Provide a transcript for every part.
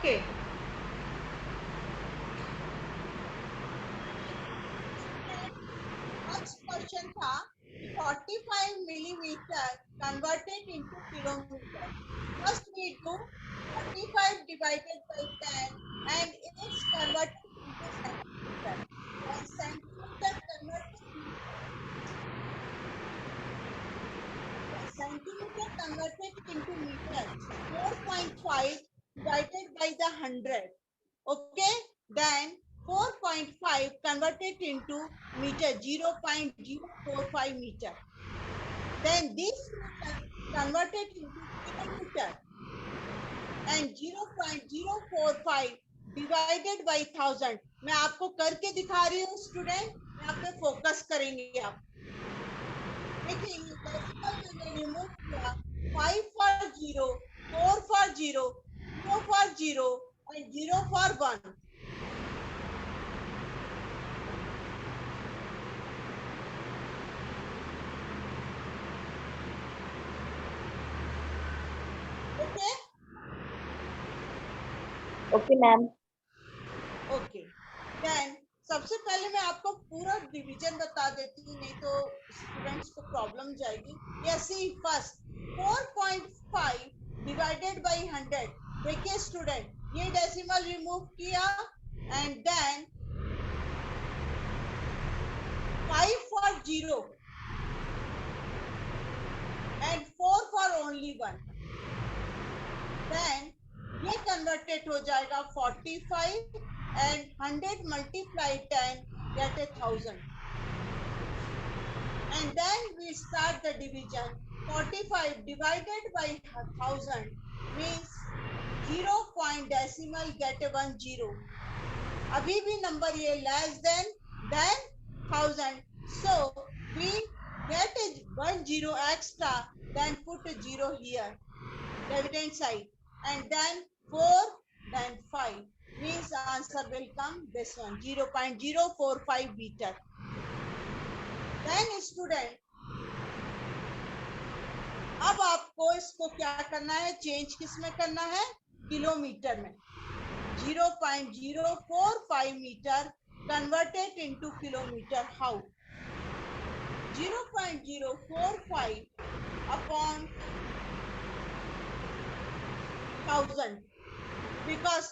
Okay first question था 45 millimeter converted into kilometer. First we do 45 divided by 10 and it's converted into centimeter. And centimeter converted into meter. 4.5 divided by the 100. Okay, then 4.5 converted into meter, 0.045 meter. Then this meter converted into kilometer and 0.045 divided by 1000. मैं आपको करके दिखा रही हूँ student, यहाँ पे focus करेंगे आप. देखिए डेसिमल मैंने रिमूव किया. 5 for 0, 4 for 0, 0 for 0 and 0 for 1. Okay? Okay, ma'am. Okay. Then सबसे पहले मैं आपको पूरा डिवीजन बता देती हूँ, नहीं तो स्टूडेंट्स को प्रॉब्लम जाएगी. या सी फर्स्ट 4.5 डिवाइडेड बाय 100. देखिए स्टूडेंट, ये डेसिमल रिमूव किया and then 5 for 0 and 4 for only 1. Then ये कन्वर्टेड हो जाएगा 45 and 100 multiply 10 get 1000. And then we start the division. 45 divided by 1000 means 0 point decimal get 1 0. अभी भी नंबर ये less than 1000. So we get 1 0 extra, then put a 0 here, left hand side, and then 4, then 5. Means answer will come this one, 0.045 meter. Then student, अब आपको इसको क्या करना है, change किस में करना है, किलोमीटर में. 0.045 metre converted into kilometer. How? 0.045 upon 1000, because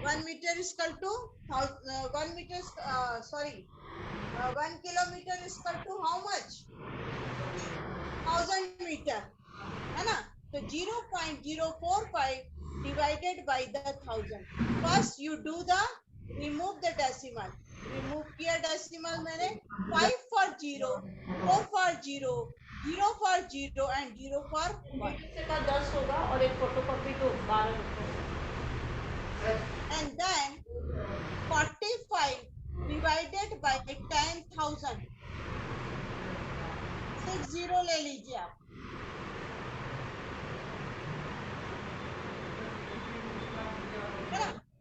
1 meter is equal to 1 meter 1 kilometer is equal to how much, 1000 meter, है ना. तो 0.045 divided by the 1000. First you do the remove the decimal. Remove किया decimal मैंने. 5 for 0, 4 for 0, 0 for 0 and 0 for 1. का 10 होगा और एक photocopy तो 12 होगा. And then 45 divided by 10,000. 60 ले लीजिए आप.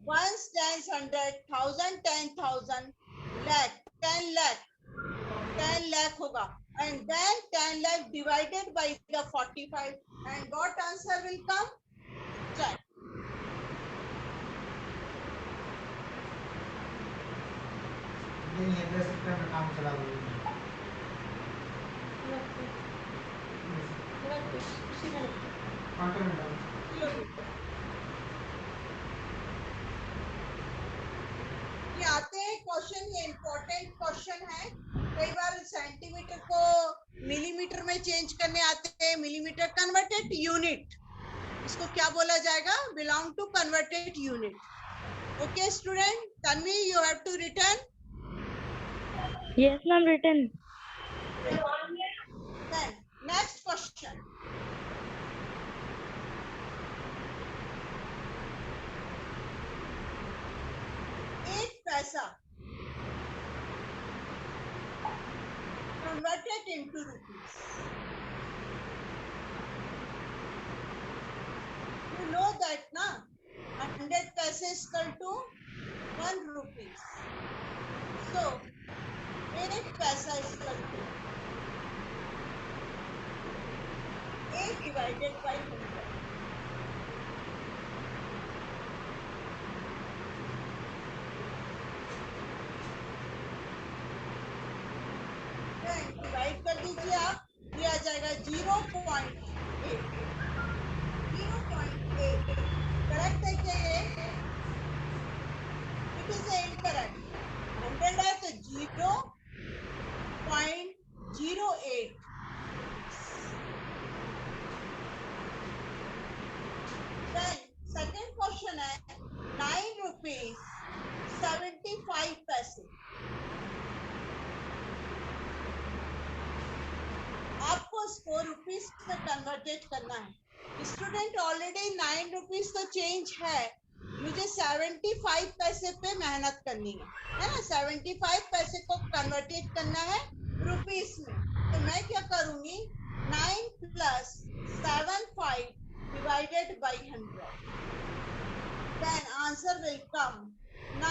Once 10, 100, 10,000, lakh, 10 lakh, 10 lakh होगा. And then 10 lakh divided by the 45. And what answer will come? Check. काम चला ये आते हैं क्वेश्चन, ये इंपॉर्टेंट क्वेश्चन है. कई बार सेंटीमीटर को मिलीमीटर में चेंज करने आते हैं. मिलीमीटर कन्वर्टेड यूनिट, इसको क्या बोला जाएगा, belong to converted unit. Okay student, Tanvi you have to return. Yes, ma'am. Written. Then next question. पैसा converted into rupees. You know that na 100 paise is equal to 1 rupees. So 8 paisa is equal to 8 divided by 100. 0.8 correct है क्या ये? It is incorrect. 100 है तो 0.08. Then second question है 9 rupees 75 पैसे. आपको इसको रुपीस में कन्वर्टेड करना है. स्टूडेंट ऑलरेडी 9 रुपीस तो चेंज है, मुझे 75 पैसे पे मेहनत करनी है ना. 75 पैसे को कन्वर्टेड करना है रुपीस में. तो मैं क्या करूंगी, 9 plus 75 divided by 100. Then answer will come 9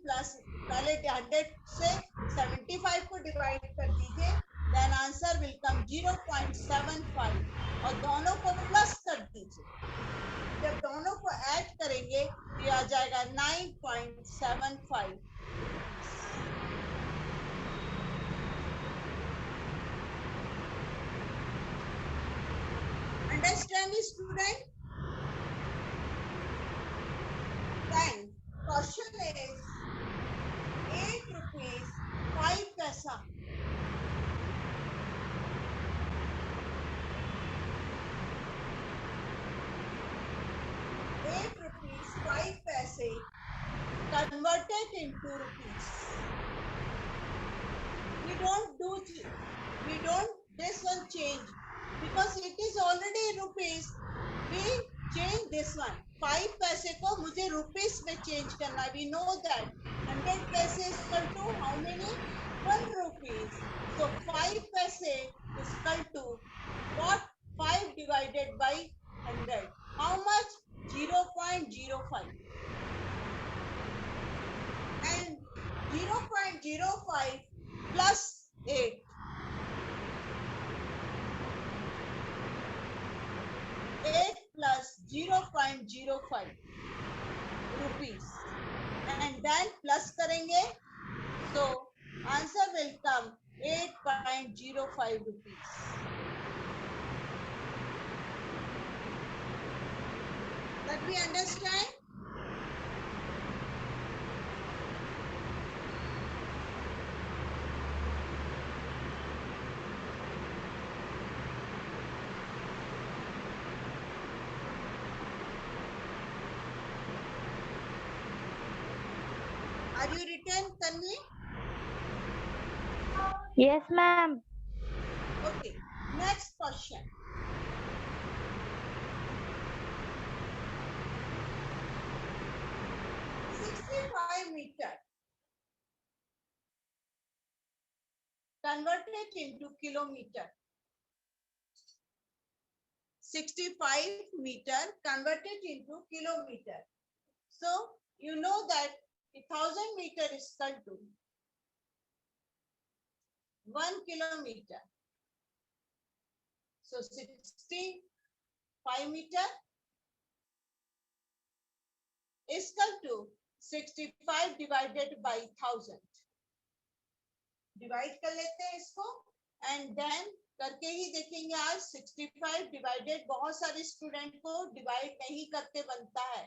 plus पहले 100 से 75 को डिवाइड कर दीजिए. देन आंसर विल कम 0.75 और दोनों को प्लस कर दीजिए. जब दोनों को ऐड करेंगे तो आ जाएगा 9.75. Understand student? Then question is 8 rupees 5 paisa. पैसे converted into rupees. We don't this one change because it is already rupees. We change this one. 5 पैसे को मुझे rupees में change करना. We know that 100 पैसे is equal to how many? 1 rupees. So 5 पैसे is equal to what? 5 divided by 100. How much? 0.05. And 0.05 plus 8. 8 plus 0.05 rupees. And then plus करेंगे. So answer will come 8.05 rupees. That we understand? Are you written, Tanvi? Yes, ma'am. Okay. Next question. meter converted into kilometer. 65 meter converted into kilometer. So you know that 1000 meter is equal to 1 kilometer. So 65 meter is equal to 65 divided by 1000. Divide कर लेते हैं इसको and then करके ही देखेंगे. आज 65 divided बहुत सारे student को डिवाइड नहीं करते बनता है.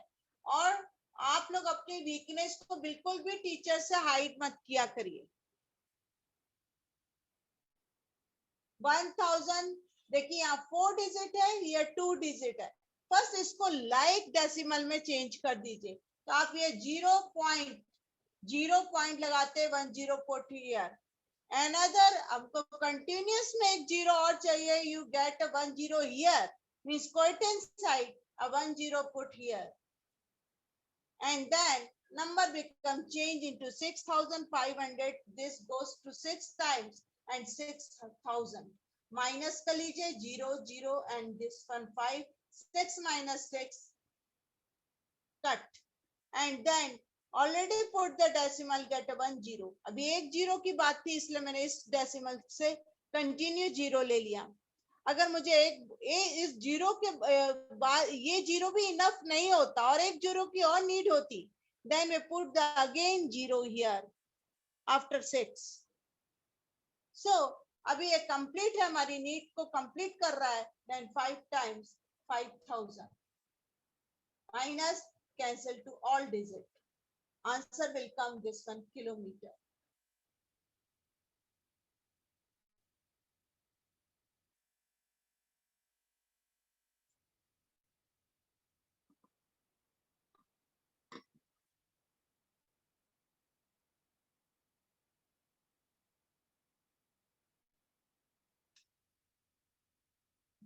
और आप लोग अपनी वीकनेस को बिल्कुल भी टीचर से हाइड मत किया करिए. 1000 देखिए यहाँ 4 डिजिट है, ये 2 डिजिट है. फर्स्ट इसको लाइक डेसिमल में चेंज कर दीजिए. तो आप ये 0 पॉइंट लगाते 10 पुट हियर. Another आपको continuous में एक 0 और चाहिए. You get a 10 here means coetance side a 10 put here and then number become change into 6500. This goes to 6 times and 6000 minus कर लीजिए 0 and this one 5. 6 minus 6 cut and then already put the decimal get 10. अभी एक 0 की बात थी इसलिए मैंने इस डेसिमल से कंटिन्यू 0 ले लिया. अगर मुझे इस 0 के बाद ये 0 भी इनफ नहीं होता और एक 0 की और नीड होती, then we put the again 0 here after 6. So अभी ये कंप्लीट है, हमारी नीड को कंप्लीट कर रहा है, then 5 times 5000 minus cancel to all digit. Answer will come this one, kilometer.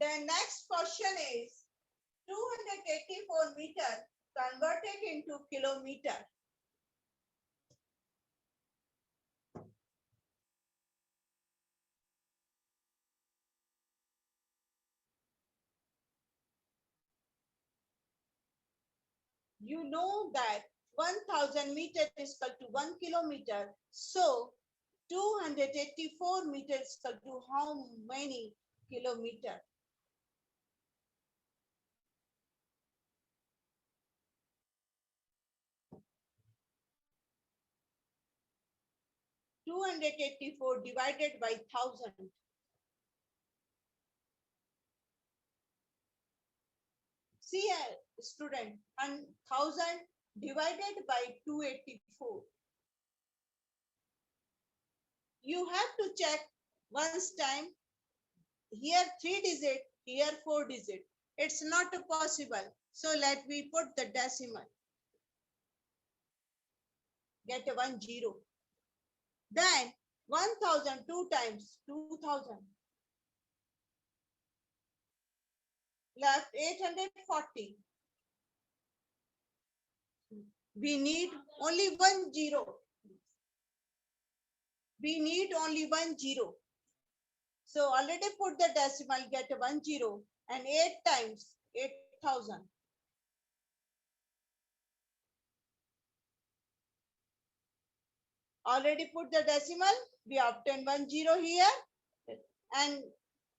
The next question is 284 meter converted into kilometer. You know that 1000 meter is equal to 1 kilometer. So 284 meters is equal to how many kilometer? Two hundred 84 divided by 1000. See, student, 1000 divided by 284. You have to check once time. Here 3 digit, here 4 digit. It's not possible. So let me put the decimal. Get a 1 0. Then 1000 2 times 2000. Left 840. We need only 1 0. We need only 1 0. So already put the decimal, get a 1 0, and 8 times 8000. Already put the decimal, we obtain 1 0 here. And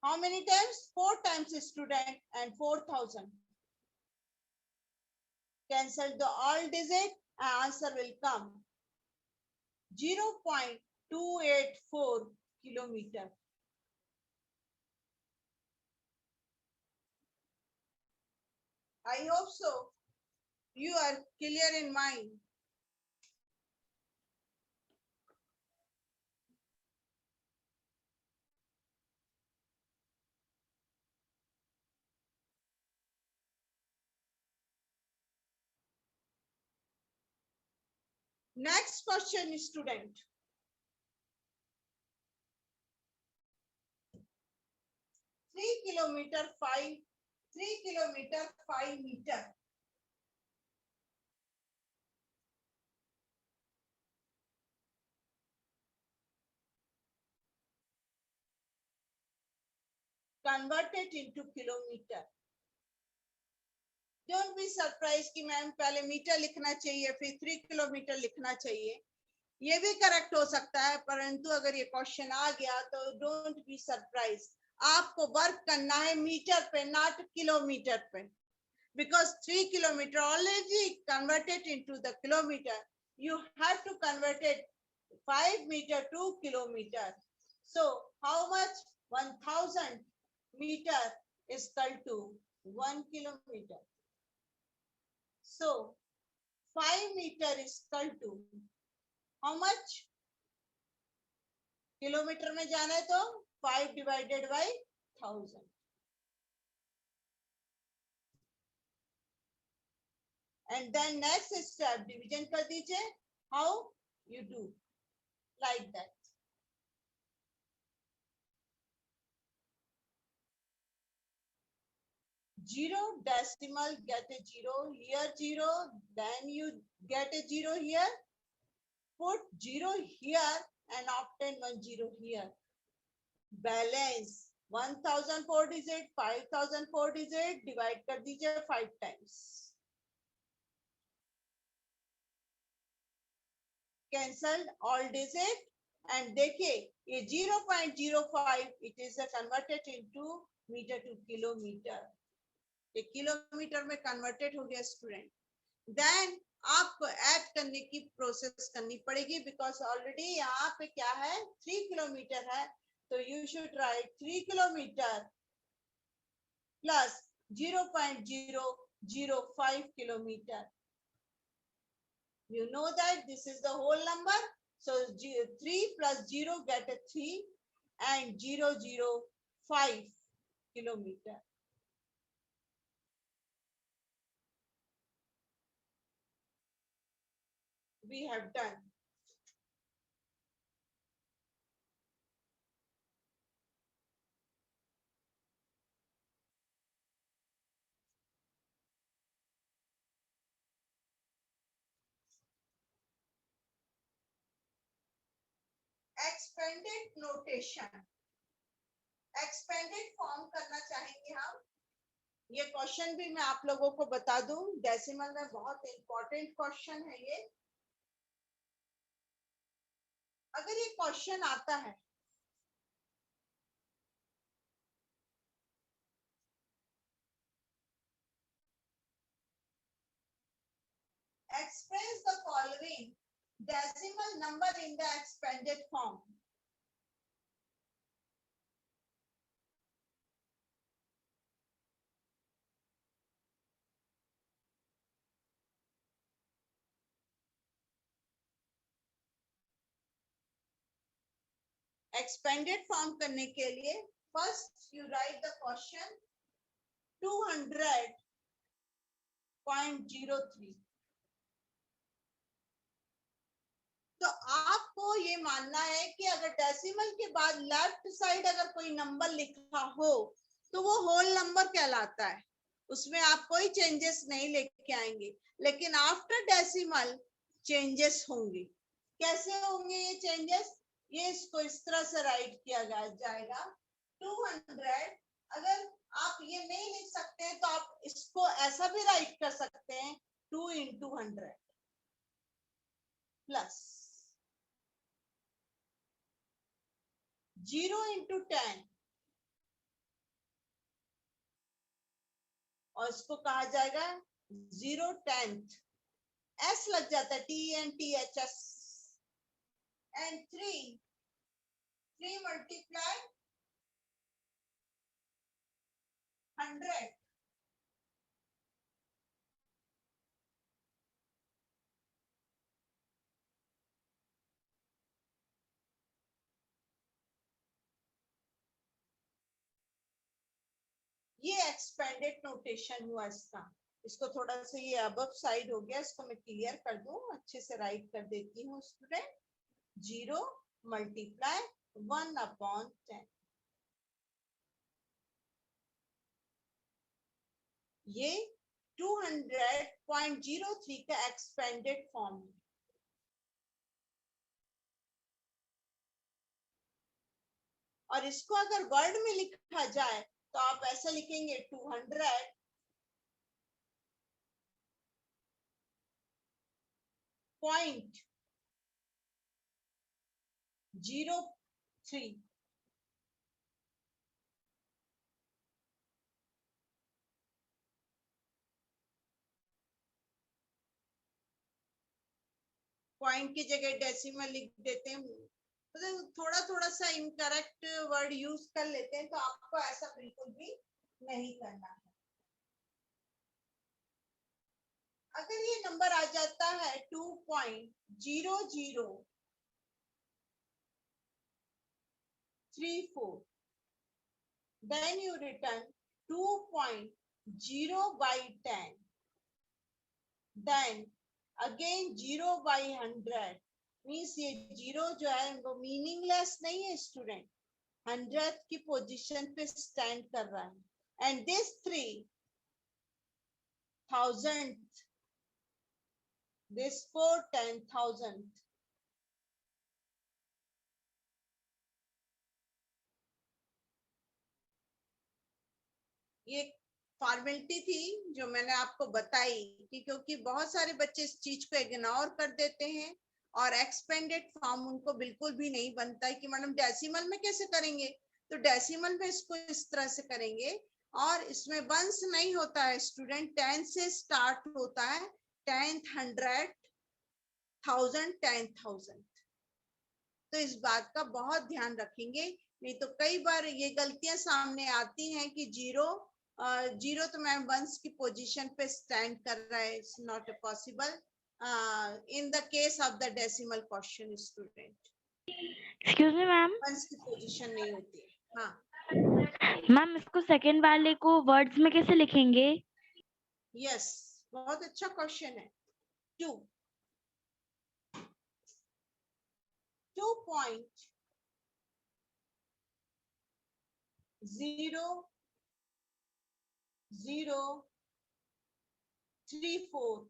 how many times? 4 times, student, and 4000. Cancel the all digit and answer will come 0.284 kilometer. I hope so. You are clear in mind. Next question, student. 3 kilometer 5 meter. Converted into kilometer. Don't be surprised कि ma'am पहले metre लिखना चाहिए फिर 3 kilometre लिखना चाहिए. ये भी correct हो सकता है, परंतु अगर ये क्वेश्चन आ गया तो डोंट बी सरप्राइज. आपको वर्क करना है मीटर पे, नॉट किलोमीटर पे. Because 3 kilometer already converted into the kilometer, you have to convert it 5 meter to kilometer. So how much? 1000 meter is equal to 1 kilometer. So 5 meter is equal to how much? Kilometre में जाना है तो 5 divided by 1000. And then next step, division कर दीजिए. How you do? Like that. Zero decimal, get a 0 here, 0, then you get a 0 here, put 0 here and obtain 1 0 here. Balance 1000 4 digit, 5000 4 digit, divide कर दीजिए 5 times. Cancelled all digit and देखिए ये 0.05 it is converted into meter to kilometer. ये kilometre में converted हो गया student. Then आपको add करने की प्रोसेस करनी पड़ेगी बिकॉज ऑलरेडी यहाँ पे क्या है 3 किलोमीटर है. So you should write 3 kilometer plus 0.005 kilometer. You know that this is the whole number. So 3 plus 0 get a 3 and 005 kilometer. We have done. Expanded notation. Expanded form करना चाहेंगे हम. ये question भी मैं आप लोगों को बता दूं, डेसिमल में बहुत इंपॉर्टेंट क्वेश्चन है ये. अगर ये क्वेश्चन आता है express the following decimal number in the expanded form. Expanded form करने के लिए first you write the question 200.03. तो आपको ये मानना है कि अगर डेसिमल के बाद लेफ्ट साइड अगर कोई नंबर लिखा हो तो वो होल नंबर कहलाता है, उसमें आप कोई चेंजेस नहीं लेके आएंगे. लेकिन आफ्टर डेसिमल चेंजेस होंगे. कैसे होंगे ये चेंजेस? ये इसको इस तरह से राइट किया जाएगा 200. अगर आप ये नहीं लिख सकते हैं तो आप इसको ऐसा भी राइट कर सकते हैं 2 into 100 प्लस 0 into 10 और इसको कहा जाएगा 0/10. S लग जाता है TNTHS and 3 multiply 100. ये एक्सपेंडेड नोटेशन हुआ इसका. इसको थोड़ा सा ये अबव साइड हो गया, इसको मैं क्लियर कर दूं, अच्छे से राइट कर देती हूँ स्टूडेंट. 0 multiply 1/10. ये 200.03 का एक्सपेंडेड फॉर्म है. और इसको अगर वर्ड में लिखा जाए तो आप ऐसा लिखेंगे 200.03. पॉइंट की जगह डेसिमल लिख देते हैं, तो थोड़ा थोड़ा सा इनकरेक्ट वर्ड यूज कर लेते हैं, तो आपको ऐसा बिल्कुल भी नहीं करना है. अगर ये नंबर आ जाता है 2.0034, then you return 2.0/10, then again 0/100. Means ये 0 जो है वो मीनिंगलेस नहीं है स्टूडेंट, 100 की पोजीशन पे स्टैंड कर रहा है. And this 3,000, this 4/10,000. ये फॉर्मेलिटी थी जो मैंने आपको बताई कि क्योंकि बहुत सारे बच्चे इस चीज को इग्नोर कर देते हैं और एक्सपेंडेड फॉर्म उनको बिल्कुल भी नहीं बनता है कि मैडम डेसिमल में कैसे करेंगे. तो डेसिमल में इसको इस तरह से करेंगे और इसमें वंस नहीं होता है स्टूडेंट, 10 से स्टार्ट होता है. 10th 100, 1000, 10,000. तो इस बात का बहुत ध्यान रखेंगे, नहीं तो कई बार ये गलतियां सामने आती हैं कि जीरो तो मैम वंस की पोजीशन पे स्टैंड कर रहा है, it's not possible in the case of the decimal question student, excuse me ma'am. Once की पोजीशन नहीं होती है। हाँ मैम इसको सेकंड वाले को वर्ड्स में कैसे लिखेंगे? यस, बहुत अच्छा क्वेश्चन है। 2.0034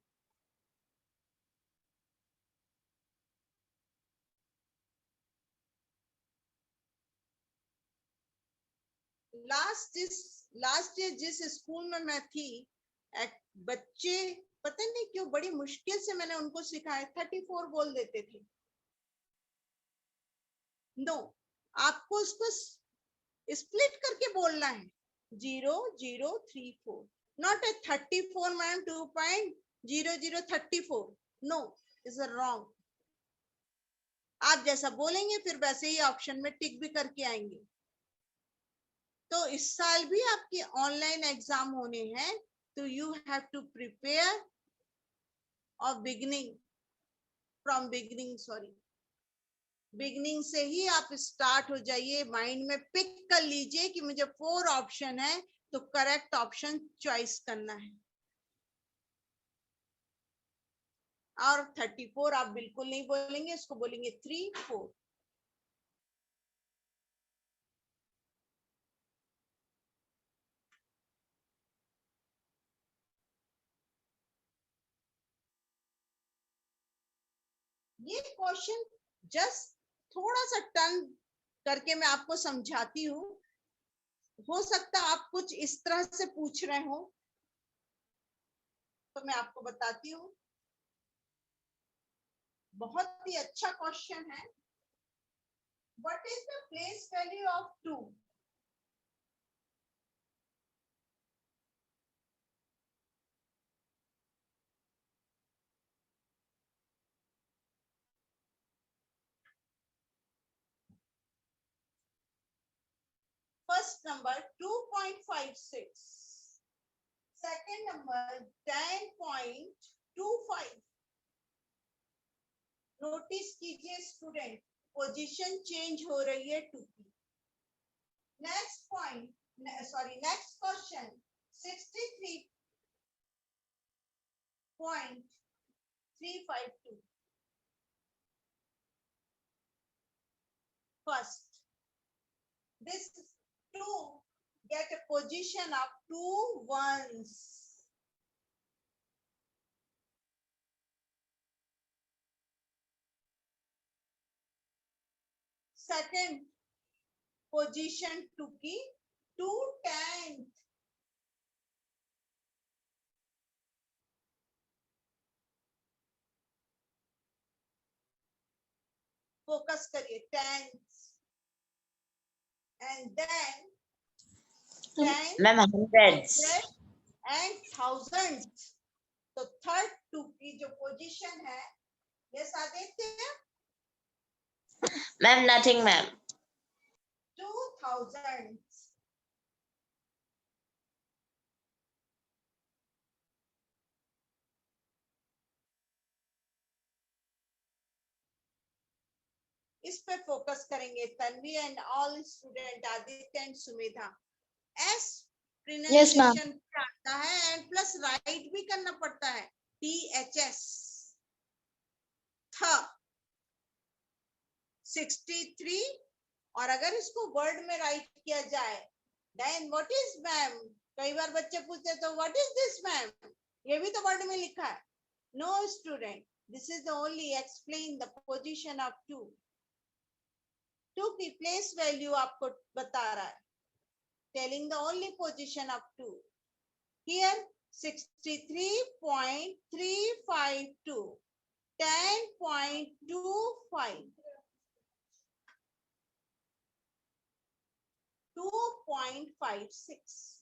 लास्ट ईयर जिस स्कूल में मैं थी, बच्चे पता नहीं क्यों बड़ी मुश्किल से मैंने उनको सिखाया, 34 बोल देते थे। नो, आपको उसको स्प्लिट करके बोलना है, 0034, not a 34 ma'am, 2.0034, no, is wrong. आप जैसा बोलेंगे फिर वैसे ही ऑप्शन में टिक भी करके आएंगे। तो इस साल भी आपके ऑनलाइन एग्जाम होने हैं, तो यू हैव टू प्रिपेयर और बिगनिंग से ही आप स्टार्ट हो जाइए। माइंड में पिक कर लीजिए कि मुझे 4 ऑप्शन है, तो करेक्ट ऑप्शन चॉइस करना है। और 34 आप बिल्कुल नहीं बोलेंगे, इसको बोलेंगे 3, 4। ये क्वेश्चन जस्ट थोड़ा सा टर्न करके मैं आपको समझाती हूँ, हो सकता है आप कुछ इस तरह से पूछ रहे हो, तो मैं आपको बताती हूँ। बहुत ही अच्छा क्वेश्चन है। What is the place value of 2? First number 2.56, second number 10.25। Notice कीजिए स्टूडेंट, पोजीशन चेंज हो रही है 2 की। Next question 63.352। First, this 2 get a position of 2 ones. Second position 2 की 2/10. फोकस करिए, 10 and then 10 ma'am 100s and thousands। तो third 2 की जो पोजीशन है, yes Aditya, ma'am nothing ma'am 2000। इस पे फोकस करेंगे Tanvi and all student, Aditya and Sumedha. S pronunciation आता है एंड प्लस राइट भी करना पड़ता है, THS। 63, और अगर इसको वर्ड में राइट किया जाए, देन व्हाट इज मैम, कई बार बच्चे पूछते तो व्हाट इज दिस मैम, ये भी तो वर्ड में लिखा है। No student, this is the only explain the position of 2। 2 की प्लेस वैल्यू आपको बता रहा है, telling the only position of 2। Here 63.352, 10.25, 2.56।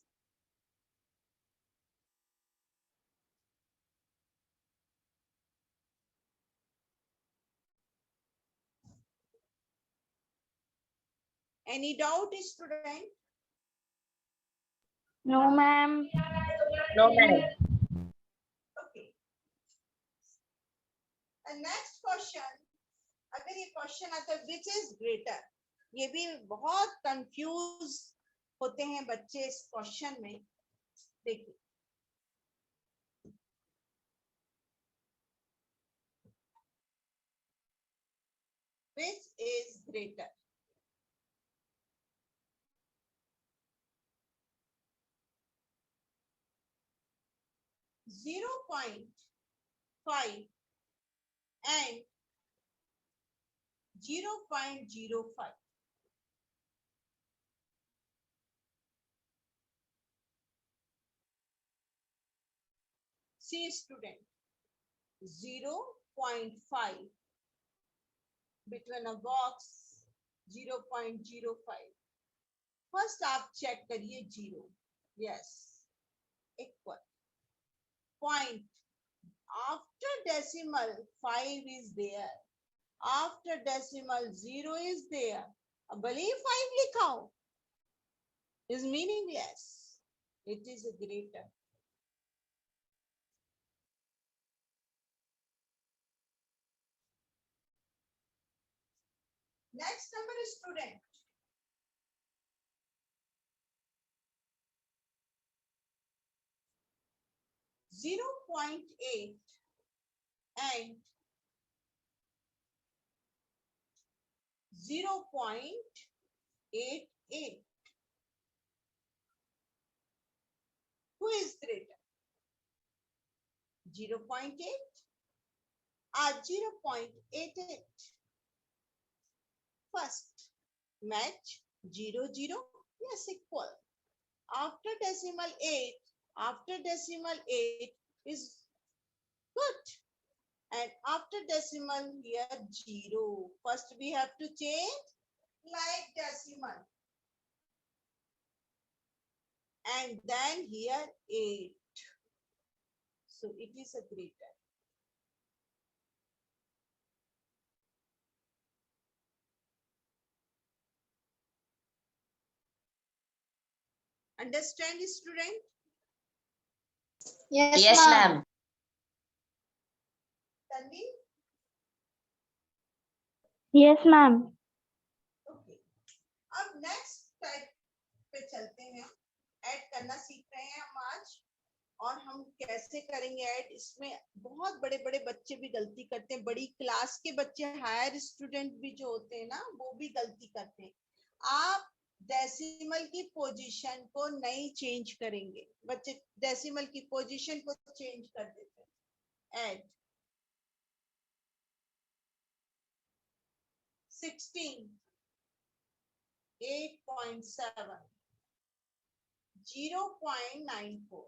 Any doubt, student? No, ma'am. No, ma'am. Okay. And next question, अगर ये क्वेश्चन आता है which is greater, ये भी बहुत कंफ्यूज होते हैं बच्चे इस क्वेश्चन में. देखिए, which is greater? Zero point five and 0.05. See student, 0.5 between a box 0.05. First आप check करिए 0. Yes, equal. Point. After decimal 5 is there. After decimal 0 is there. अब भले ही 5 लिखा हो, is meaningless. It is a greater. Next number is student. Zero point 8 and 0.88. Who is greater? 0.8 or 0.88? First, match 0, 0. Yes, equal. After decimal 8 is good. And after decimal here 0. First we have to change like decimal. And then here 8. So it is a greater. Understand, student? Yes, ma'am. Tanvi? Yes, ma'am. Okay. अब next type पे चलते हैं. Add करना सीख रहे हैं हम आज. और हम कैसे करेंगे ऐड, इसमें बहुत बड़े बड़े बच्चे भी गलती करते हैं. बड़ी क्लास के बच्चे, हायर स्टूडेंट भी जो होते हैं ना, वो भी गलती करते हैं. आप डेसिमल की पोजीशन को नहीं चेंज करेंगे. बच्चे डेसिमल की पोजीशन को चेंज कर देते हैं. Add 16, 8.7, 0.94,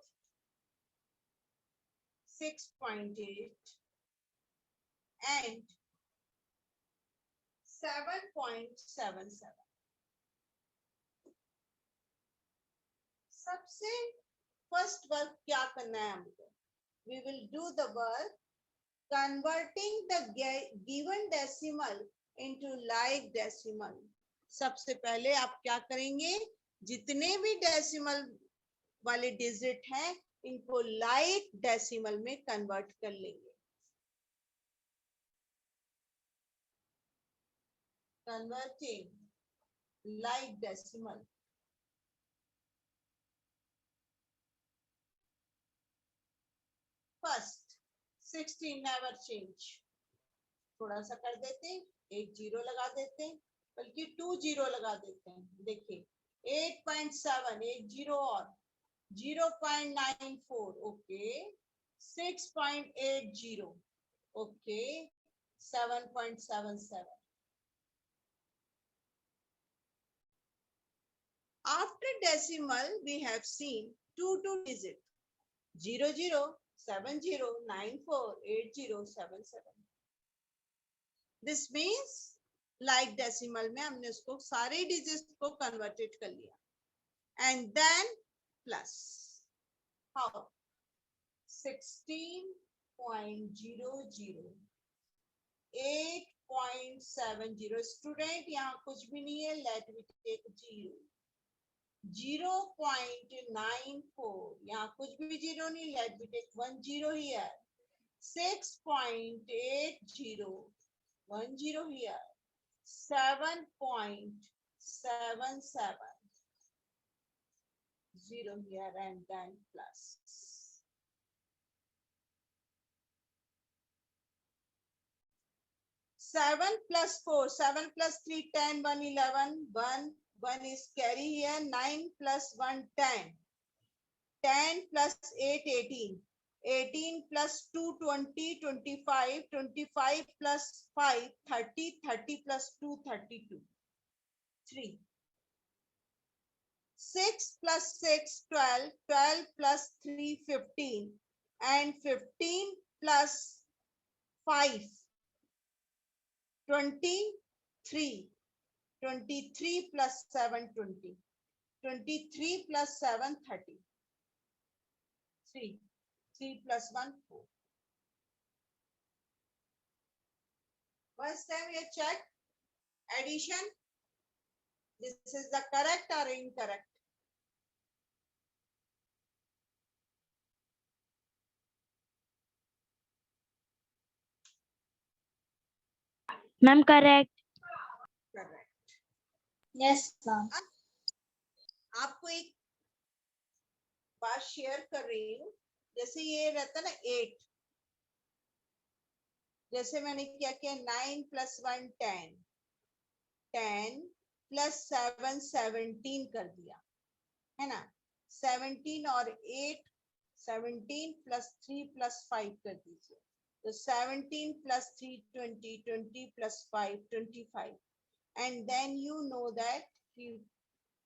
6.8 and 7.77. सबसे फर्स्ट वर्क क्या करना है हमको? We will do the work converting the given decimal into like decimal. सबसे पहले आप क्या करेंगे? जितने भी डेसिमल वाले डिजिट हैं, इनको लाइक डेसिमल में कन्वर्ट कर लेंगे. Converting like decimal. First, 16 never change. थोड़ा सा कर देते हैं, एक 0 लगा देते हैं, बल्कि 2 0 लगा देते हैं. देखिए 8.7, एक 0 और 0.94, okay. 6.80, okay. 7.77. After decimal, we have seen two digit 00, 70, 94, 80, 77. This means like decimal में हमने उसको सारे डिजिट को कन्वर्टेड कर लिया. And then plus. How? 16.00, 0.70 student यहाँ कुछ भी नहीं है, लेट मी टेक 0. 0.94 यहाँ कुछ भी जीरो नहीं, let me take 1 0 here. 6.80 1 0 here. 7.77 0 here and then plus. 7 plus 4, 7 plus 3, 10, 1, 11, 1 is carry here, 9 plus 1, 10. 10 plus 8, 18. 18 plus 2, 20, 25. 25 plus 5, 30. 30 plus 2, 32. 3. 6 plus 6, 12. 12 plus 3, 15. And 15 plus 5, 23. 23 plus 7, 20. 23 plus 7, 30. 3. 3 plus 1, 4. First time you check addition. This is the correct or incorrect? Ma'am correct. Correct. Yes ma'am. आपको एक बात share कर रही हूँ. जैसे ये रहता ना 8. जैसे मैंने क्या किया, 9 plus 1, 10. 10 plus 7, 17 कर दिया, है ना. 17 और 8, 17 plus 3 plus 5 कर दीजिए. तो 17 plus 3, 20. 20 plus 5, 25. And then you know that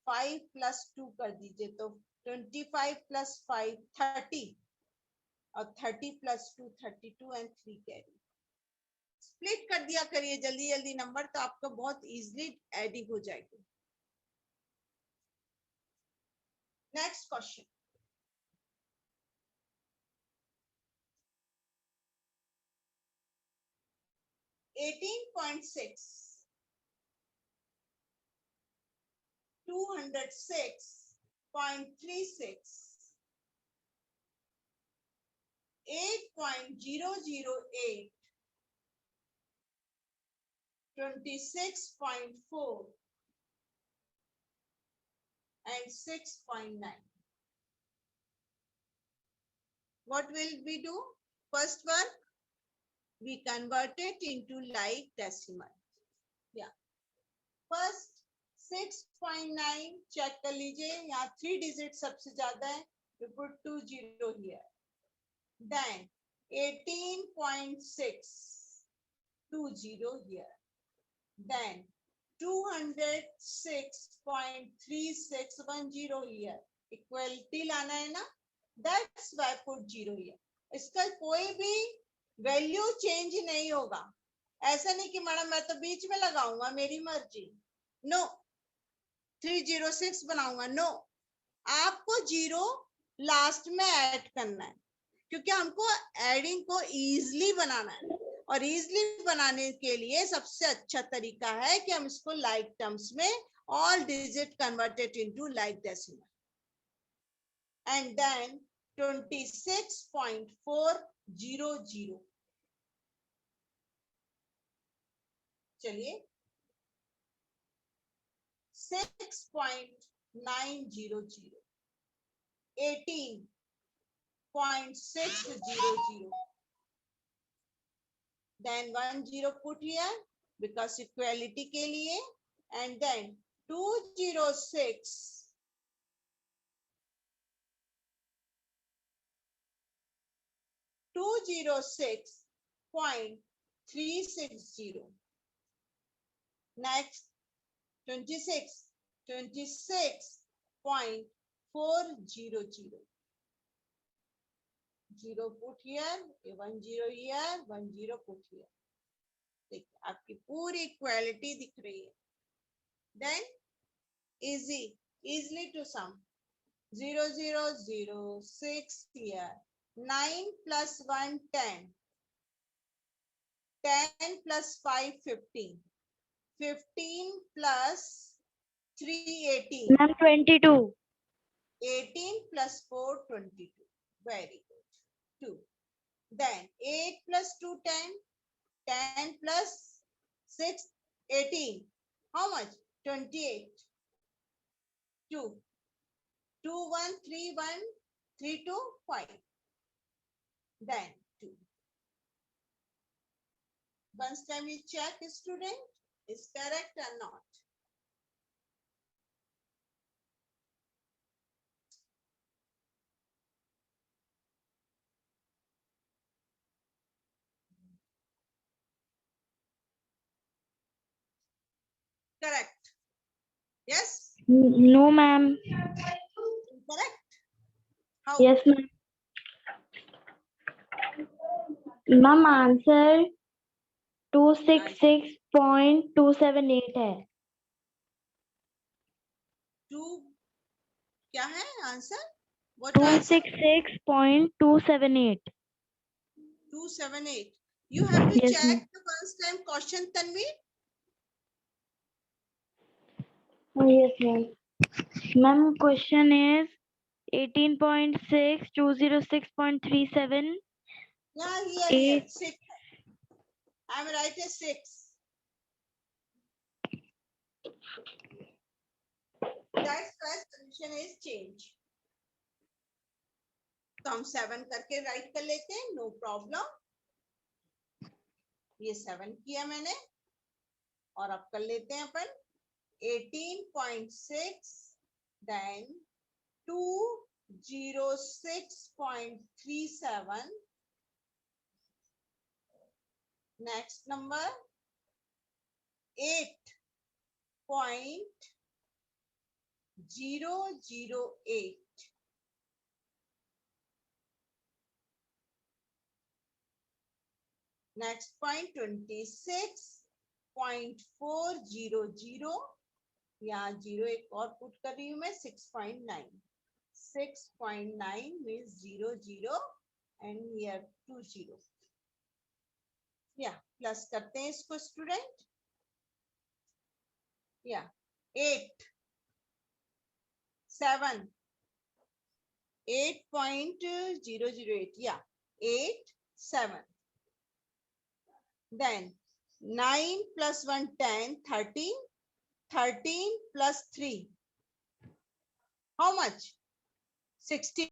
5 plus 2 कर दीजिए, तो 25 plus 5, 30. और 30 plus 2, 32 and 3 carry. स्प्लिट कर दिया करिए जल्दी जल्दी नंबर, तो आपका बहुत इजीली एडिंग हो जाएगी. Next question. 18.6, 206.36, 8.008, 26.4 and 6.9. What will we do? First one, we convert it into like decimal. Yeah. First 6.9 check कर लीजिए, यहाँ 3 digit सबसे ज्यादा है, we put 2 0 here. Then 18.6, 2 0 here. Then 206.3610 here. Equality लाना है ना, that's why put 0 here. इसका कोई भी वैल्यू चेंज नहीं होगा. ऐसा नहीं कि मैडम मैं तो बीच में लगाऊंगा, मेरी मर्जी. नो. 306 बनाऊंगा, नो. आपको 0 लास्ट में ऐड करना है, क्योंकि हमको एडिंग को इजीली बनाना है. और इजीली बनाने के लिए सबसे अच्छा तरीका है कि हम इसको लाइक टर्म्स में all digit converted into like decimal. And then 26.400. चलिए 6.900, 18.600. Then 1 0 put here because equality के लिए. And then 206. 206.360. Next 26. 26.400. 0 put here, 1 0 here, 1 0 put here. देखिए आपकी पूरी इक्वालिटी दिख रही है. Then easily to sum. 0 0 0 6 here. 9 plus 1 10. 10 plus 5, 15. 15 plus 3, 18. Ma'am, 22. 18 plus 4, 22. Very good. 2. Then 8 plus 2, 10. 10 plus 6, 18. How much? 28. 2. 2, 1, 3, 1, 3, 2, 5. Then 2. Once time you check, student, is correct or not? Correct. Yes? No, ma'am. Correct. How? Yes, ma'am. Ma'am, answer 266.278 है. 2 क्या है answer? What answer? 266.278. 278. You have to Yes, check ma'am. the first time question, Tanvi. Oh, yes, ma'am. Ma'am, question is 18.6, 206.37, Yeah, here, 8. 6. I'm writing 6. That's why solution is change. तो हम 7 करके right कर लेते हैं, no problem. ये 7 किया मैंने और अब कर लेते हैं अपन 18.6 then 206.37. Next number 8.008. Next point 26.400. यहाँ 0 एक और पुट कर रही हूँ मैं 6.9. 6.9 means 00 and here 20. या प्लस करते हैं इसको स्टूडेंट. या 8 7 8.008. या 8 7. Then 9 plus 1 10 13. 13 plus 3. How much? 16.